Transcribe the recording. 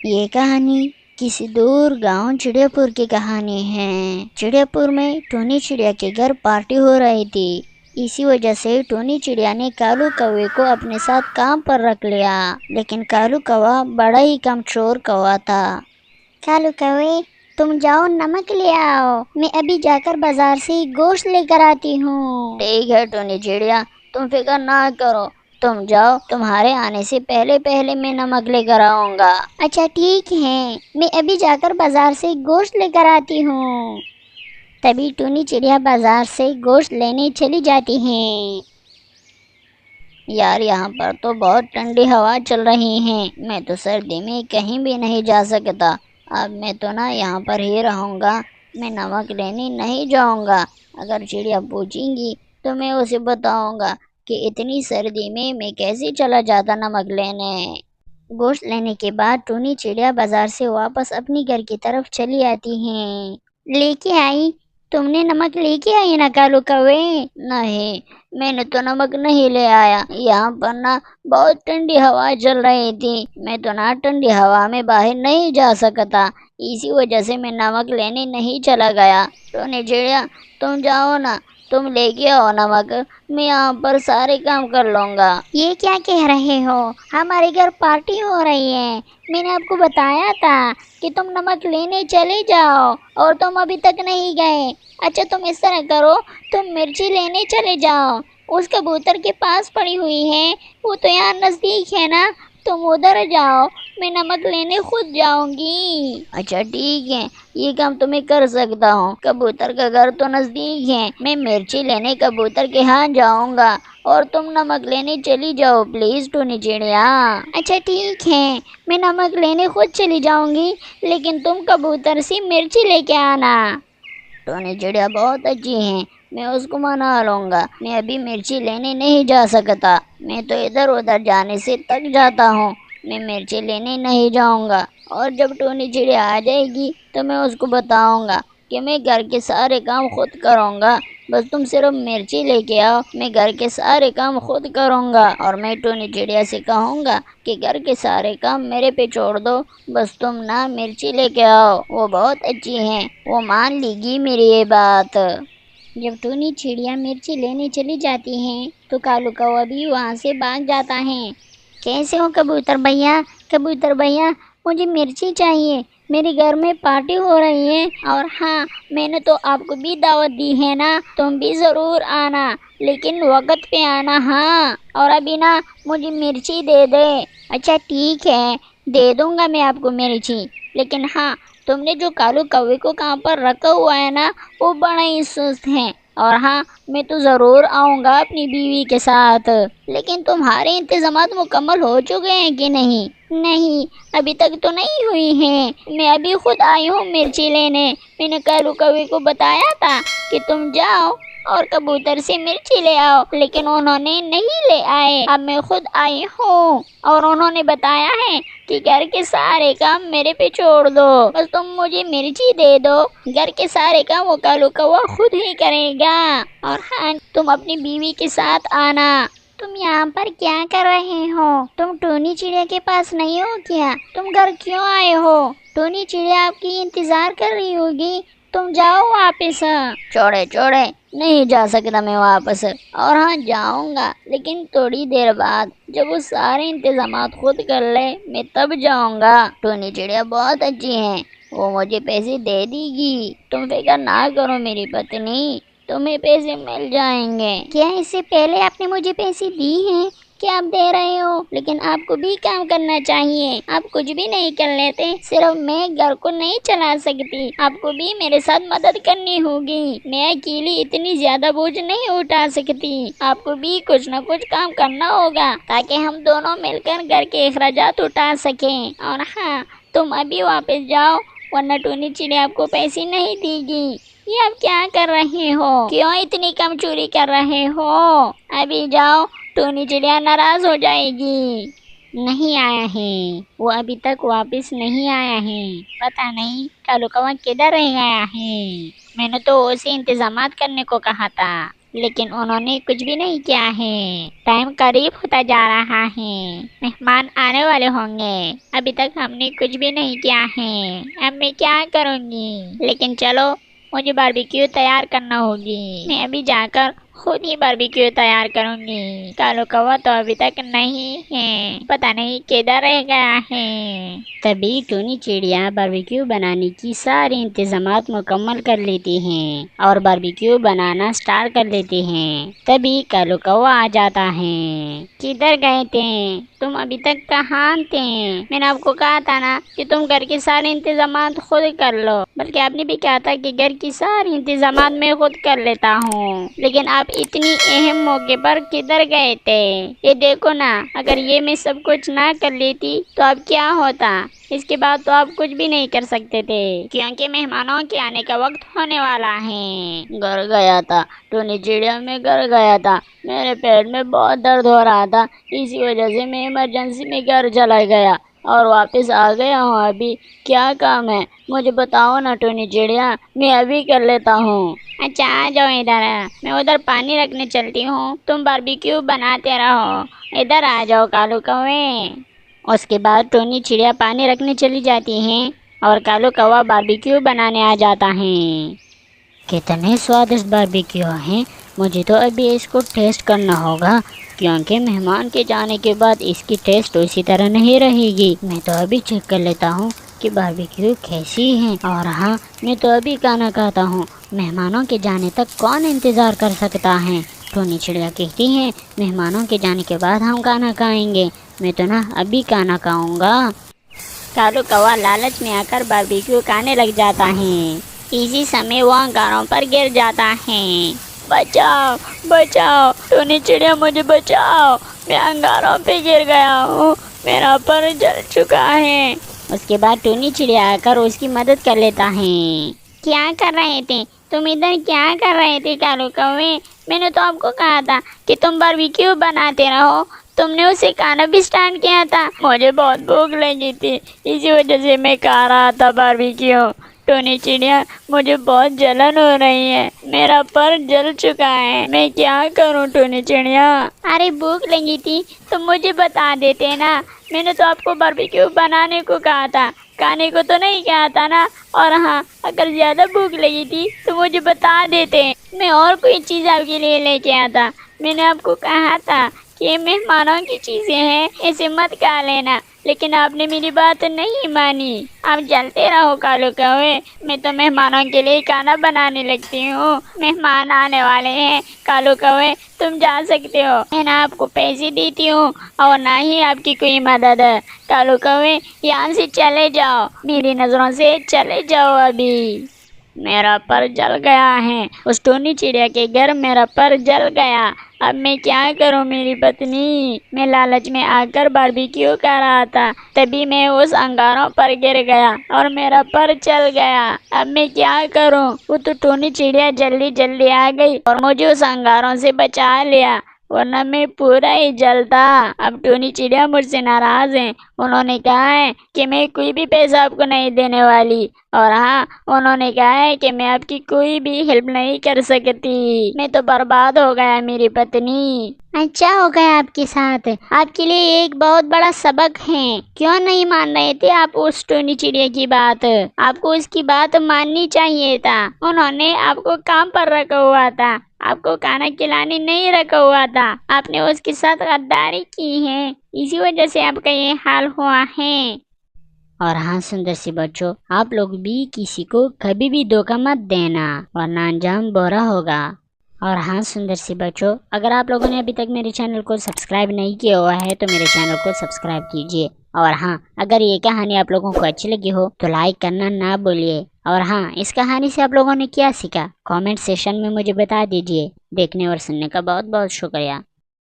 یہ کہانی کسی دور گاؤں چڑیا پور کی کہانی ہے۔ چڑیا پور میں ٹونی چڑیا کے گھر پارٹی ہو رہی تھی۔ اسی وجہ سے ٹونی چڑیا نے کالو کوے کو اپنے ساتھ کام پر رکھ لیا، لیکن کالو کوا بڑا ہی کم چور کوا تھا۔ کالو کوے، تم جاؤ نمک لے آؤ، میں ابھی جا کر بازار سے گوشت لے کر آتی ہوں۔ ٹھیک ہے ٹونی چڑیا، تم فکر نہ کرو، تم جاؤ، تمہارے آنے سے پہلے میں نمک لے کر آؤں گا۔ اچھا ٹھیک ہے، میں ابھی جا کر بازار سے گوشت لے کر آتی ہوں۔ تبھی ٹونی چڑیا بازار سے گوشت لینے چلی جاتی ہے۔ یار یہاں پر تو بہت ٹھنڈی ہوا چل رہی ہے، میں تو سردی میں کہیں بھی نہیں جا سکتا۔ اب میں تو نا یہاں پر ہی رہوں گا، میں نمک لینے نہیں جاؤں گا۔ اگر چڑیا پوچھیں گی تو میں اسے بتاؤں گا کہ اتنی سردی میں کیسے چلا جاتا نمک لینے۔ گوشت لینے کے بعد ٹونی چڑیا بازار سے واپس اپنی گھر کی طرف چلی آتی ہیں۔ لے کے آئی؟ تم نے نمک لے کے آئی نا کالو کوے؟ نہیں، میں نے تو نمک نہیں لے آیا، یہاں پر نا بہت ٹھنڈی ہوا چل رہی تھی، میں تو نا ٹھنڈی ہوا میں باہر نہیں جا سکتا، اسی وجہ سے میں نمک لینے نہیں چلا گیا۔ ٹونی چڑیا تم جاؤ نا، تم لے کے آؤ نمک، میں یہاں پر سارے کام کر لوں گا۔ یہ کیا کہہ رہے ہو؟ ہمارے گھر پارٹی ہو رہی ہے، میں نے آپ کو بتایا تھا کہ تم نمک لینے چلے جاؤ اور تم ابھی تک نہیں گئے۔ اچھا تم اس طرح کرو، تم مرچی لینے چلے جاؤ، اس کبوتر کے پاس پڑی ہوئی ہے، وہ تو یہاں نزدیک ہے نا، تم ادھر جاؤ، میں نمک لینے خود جاؤں گی۔ اچھا ٹھیک ہے، یہ کام تو میں کر سکتا ہوں، کبوتر کا گھر تو نزدیک ہے، میں مرچی لینے کبوتر کے ہاں جاؤں گا اور تم نمک لینے چلی جاؤ پلیز ٹونی چڑیا۔ اچھا ٹھیک ہے، میں نمک لینے خود چلی جاؤں گی، لیکن تم کبوتر سے مرچی لے کے آنا۔ ٹونی چڑیا بہت اچھی ہیں، میں اس کو منا لوں گا، میں ابھی مرچی لینے نہیں جا سکتا، میں تو ادھر ادھر جانے سے تک جاتا ہوں، میں مرچی لینے نہیں جاؤں گا۔ اور جب ٹونی چڑیا آ جائے گی تو میں اس کو بتاؤں گا کہ میں گھر کے سارے کام خود کروں گا، بس تم صرف مرچی لے کے آؤ، میں گھر کے سارے کام خود کروں گا۔ اور میں ٹونی چڑیا سے کہوں گا کہ گھر کے سارے کام میرے پہ چھوڑ دو، بس تم نا مرچی لے کے آؤ، وہ بہت اچھی ہیں، وہ مان لی گی میری یہ بات۔ جب ٹونی چڑیا مرچی لینے چلی جاتی ہیں تو کالو کوا بھی وہاں سے بھاگ جاتا ہے۔ کیسے ہو کبوتر بھیا؟ کبوتر بھیا مجھے مرچی چاہیے، میرے گھر میں پارٹی ہو رہی ہے، اور ہاں میں نے تو آپ کو بھی دعوت دی ہے نا، تم بھی ضرور آنا، لیکن وقت پہ آنا ہاں، اور ابھی نا مجھے مرچی دے دے۔ اچھا ٹھیک ہے، دے دوں گا میں آپ کو مرچی، لیکن ہاں تم نے جو کالو کوے کو کہاں پر رکھا ہوا ہے نا وہ بڑا ہی سست ہے، اور ہاں میں تو ضرور آؤں گا اپنی بیوی کے ساتھ، لیکن تمہارے انتظامات مکمل ہو چکے ہیں کہ نہیں؟ نہیں ابھی تک تو نہیں ہوئی ہیں، میں ابھی خود آئی ہوں مرچی لینے، میں نے کالو کوے کو بتایا تھا کہ تم جاؤ اور کبوتر سے مرچی لے آؤ، لیکن انہوں نے نہیں لے آئے، اب میں خود آئی ہوں اور انہوں نے بتایا ہے کہ گھر کے سارے کام میرے پہ چھوڑ دو، بس تم مجھے مرچی دے دو، گھر کے سارے کام وہ کالو کوا خود ہی کرے گا، اور ہاں تم اپنی بیوی کے ساتھ آنا۔ تم یہاں پر کیا کر رہے ہو؟ تم ٹونی چڑیا کے پاس نہیں ہو کیا؟ تم گھر کیوں آئے ہو؟ ٹونی چڑیا آپ کی انتظار کر رہی ہوگی، تم جاؤ واپس۔ چھوڑے نہیں جا سکتا میں واپس، اور ہاں جاؤں گا لیکن تھوڑی دیر بعد، جب وہ سارے انتظامات خود کر لے میں تب جاؤں گا۔ ٹونی چڑیا بہت اچھی ہیں، وہ مجھے پیسے دے دی گی، تم فکر نہ کرو میری پتنی، تمہیں پیسے مل جائیں گے۔ کیا اس سے پہلے آپ نے مجھے پیسے دی ہیں؟ کیا آپ دے رہے ہو؟ لیکن آپ کو بھی کام کرنا چاہیے، آپ کچھ بھی نہیں کر لیتے، صرف میں گھر کو نہیں چلا سکتی، آپ کو بھی میرے ساتھ مدد کرنی ہوگی، میں اکیلی اتنی زیادہ بوجھ نہیں اٹھا سکتی، آپ کو بھی کچھ نہ کچھ کام کرنا ہوگا تاکہ ہم دونوں مل کر گھر کے اخراجات اٹھا سکیں، اور ہاں تم ابھی واپس جاؤ ورنہ ٹونی چڑیا آپ کو پیسے نہیں دے گی۔ یہ آپ کیا کر رہے ہو؟ کیوں اتنی کم چوری کر رہے ہو؟ ابھی جاؤ، ٹونی چڑیا ناراض ہو جائے گی۔ نہیں آیا ہے، وہ ابھی تک واپس نہیں آیا ہے، پتہ نہیں کالو کوا کدھر رہ گیا ہے، میں نے تو اسے انتظامات کرنے کو کہا تھا۔ لیکن انہوں نے کچھ بھی نہیں کیا ہے۔ ٹائم قریب ہوتا جا رہا ہے، مہمان آنے والے ہوں گے، ابھی تک ہم نے کچھ بھی نہیں کیا ہے، اب میں کیا کروں گی؟ لیکن چلو، مجھے باربیکیو تیار کرنا ہوگی، میں ابھی جا کر خود ہی باربیکیو تیار کروں گی۔ کالو کوا تو ابھی تک نہیں ہے، پتہ نہیں کدھر رہ گیا ہے۔ تبھی ٹونی چڑیا باربیکیو بنانے کی ساری انتظامات مکمل کر لیتی ہیں اور باربیکیو بنانا سٹارٹ کر لیتے ہیں۔ تبھی کالو کوا آ جاتا ہے۔ کدھر گئے تھے تم؟ ابھی تک کہاں تھے؟ میں نے آپ کو کہا تھا نا کہ تم گھر کے سارے انتظامات خود کر لو، بلکہ آپ نے بھی کہا تھا کہ گھر کی ساری انتظامات میں خود کر لیتا ہوں، لیکن آپ اتنی اہم موقع پر کدھر گئے تھے؟ یہ دیکھو نا، اگر یہ میں سب کچھ نہ کر لیتی تو اب کیا ہوتا؟ اس کے بعد تو آپ کچھ بھی نہیں کر سکتے تھے، کیونکہ مہمانوں کے آنے کا وقت ہونے والا ہے۔ گھر گیا تھا ٹونی چڑیا، میں گھر گیا تھا، میرے پیٹ میں بہت درد ہو رہا تھا، اسی وجہ سے میں ایمرجنسی میں گھر چلا گیا اور واپس آ گیا ہوں۔ ابھی کیا کام ہے مجھے بتاؤ نا ٹونی چڑیا، میں ابھی کر لیتا ہوں۔ اچھا آ جاؤ ادھر، میں ادھر پانی رکھنے چلتی ہوں، تم باربیکیو بناتے رہو، ادھر آ جاؤ کالو کوے۔ اس کے بعد ٹونی چڑیا پانی رکھنے چلی جاتی ہیں اور کالو کوا باربیکیو بنانے آ جاتا ہے۔ کتنے سوادشٹ باربیکیو ہیں، مجھے تو ابھی اس کو ٹیسٹ کرنا ہوگا، کیونکہ مہمان کے جانے کے بعد اس کی ٹیسٹ اسی طرح نہیں رہے گی۔ میں تو ابھی چیک کر لیتا ہوں کہ باربیکیو کیسی ہیں، اور ہاں میں تو ابھی کھانا کھاتا ہوں، مہمانوں کے جانے تک کون انتظار کر سکتا ہے؟ ٹونی چڑیا کہتی ہیں مہمانوں کے جانے کے بعد ہم کھانا کھائیں گے، میں تو نا ابھی کھانا کھاؤں گا۔ کالو کوا لالچ میں آ کر باربیکیو کھانے لگ جاتا ہے، اسی سمے وہ انگاروں پر گر جاتا ہے۔ بچاؤ بچاؤ ٹونی چڑیا، مجھے بچاؤ، میں انگاروں پہ گر گیا ہوں، میرا پر جل چکا ہے۔ اس کے بعد ٹونی چڑیا آ کر اس کی مدد کر لیتا ہے۔ کیا کر رہے تھے تم ادھر؟ کیا کر رہے تھے کالو کوے؟ میں نے تو آپ کو کہا تھا کہ تم باربیکیو بناتے رہو، تم نے اسے کھانا بھی سٹارٹ کیا تھا۔ مجھے بہت بھوک لگی تھی، اسی وجہ سے میں کھا رہا تھا باربیکیو۔ ٹونی چڑیا، مجھے بہت جلن ہو رہی ہے، میرا پر جل چکا ہے، میں کیا کروں ٹونی چڑیا؟ ارے بھوک لگی تھی تو مجھے بتا دیتے نا، میں نے تو آپ کو باربیکیو بنانے کو کہا تھا، کھانے کو تو نہیں کہا تھا نا۔ اور ہاں، اگر زیادہ بھوک لگی تھی تو مجھے بتا دیتے، میں اور کوئی چیز آپ کے لیے لے کے آتا۔ میں نے آپ کو کہا تھا کہ یہ مہمانوں کی چیزیں ہیں، اسے مت کھا لینا، لیکن آپ نے میری بات نہیں مانی۔ آپ چلتے رہو کالو کوے، میں تو مہمانوں کے لیے کھانا بنانے لگتی ہوں، مہمان آنے والے ہیں۔ کالو کوے تم جا سکتے ہو، میں نہ آپ کو پیسے دیتی ہوں اور نہ ہی آپ کی کوئی مدد۔ کالو کوے یہاں سے چلے جاؤ، میری نظروں سے چلے جاؤ، ابھی میرا پر جل گیا ہے، اس ٹونی چڑیا کے گھر میرا پر جل گیا، اب میں کیا کروں میری پتنی؟ میں لالچ میں آ کر باربیکیو کر رہا تھا، تبھی میں اس انگاروں پر گر گیا اور میرا پر جل گیا، اب میں کیا کروں؟ وہ تو ٹونی چڑیا جلدی جلدی آ گئی اور مجھے اس انگاروں سے بچا لیا، ورنہ میں پورا ہی جلتا۔ اب ٹونی چڑیا مجھ سے ناراض ہیں، انہوں نے کہا ہے کہ میں کوئی بھی پیسہ آپ کو نہیں دینے والی، اور ہاں انہوں نے کہا ہے کہ میں آپ کی کوئی بھی ہیلپ نہیں کر سکتی، میں تو برباد ہو گیا میری پتنی۔ اچھا ہو گیا آپ کے ساتھ، آپ کے لیے ایک بہت بڑا سبق ہے، کیوں نہیں مان رہے تھے آپ اس ٹونی چڑیا کی بات؟ آپ کو اس کی بات ماننی چاہیے تھا، انہوں نے آپ کو کام پر رکھا ہوا تھا، آپ کو کھانا کھلانے نہیں رکھا ہوا تھا، آپ نے اس کے ساتھ غداری کی ہے، اسی وجہ سے آپ کا یہ حال ہوا ہے۔ اور ہاں سندر سی بچوں، آپ لوگ بھی کسی کو کبھی بھی دھوکہ مت دینا، ورنہ انجام برا ہوگا۔ اور ہاں سندر سی بچوں، اگر آپ لوگوں نے ابھی تک میرے چینل کو سبسکرائب نہیں کیا ہوا ہے تو میرے چینل کو سبسکرائب کیجیے، اور ہاں اگر یہ کہانی آپ لوگوں کو اچھی لگی ہو تو لائک کرنا نہ بھولیے، اور ہاں اس کہانی سے آپ لوگوں نے کیا سیکھا کامنٹ سیشن میں مجھے بتا دیجیے۔ دیکھنے اور سننے کا بہت بہت شکریہ۔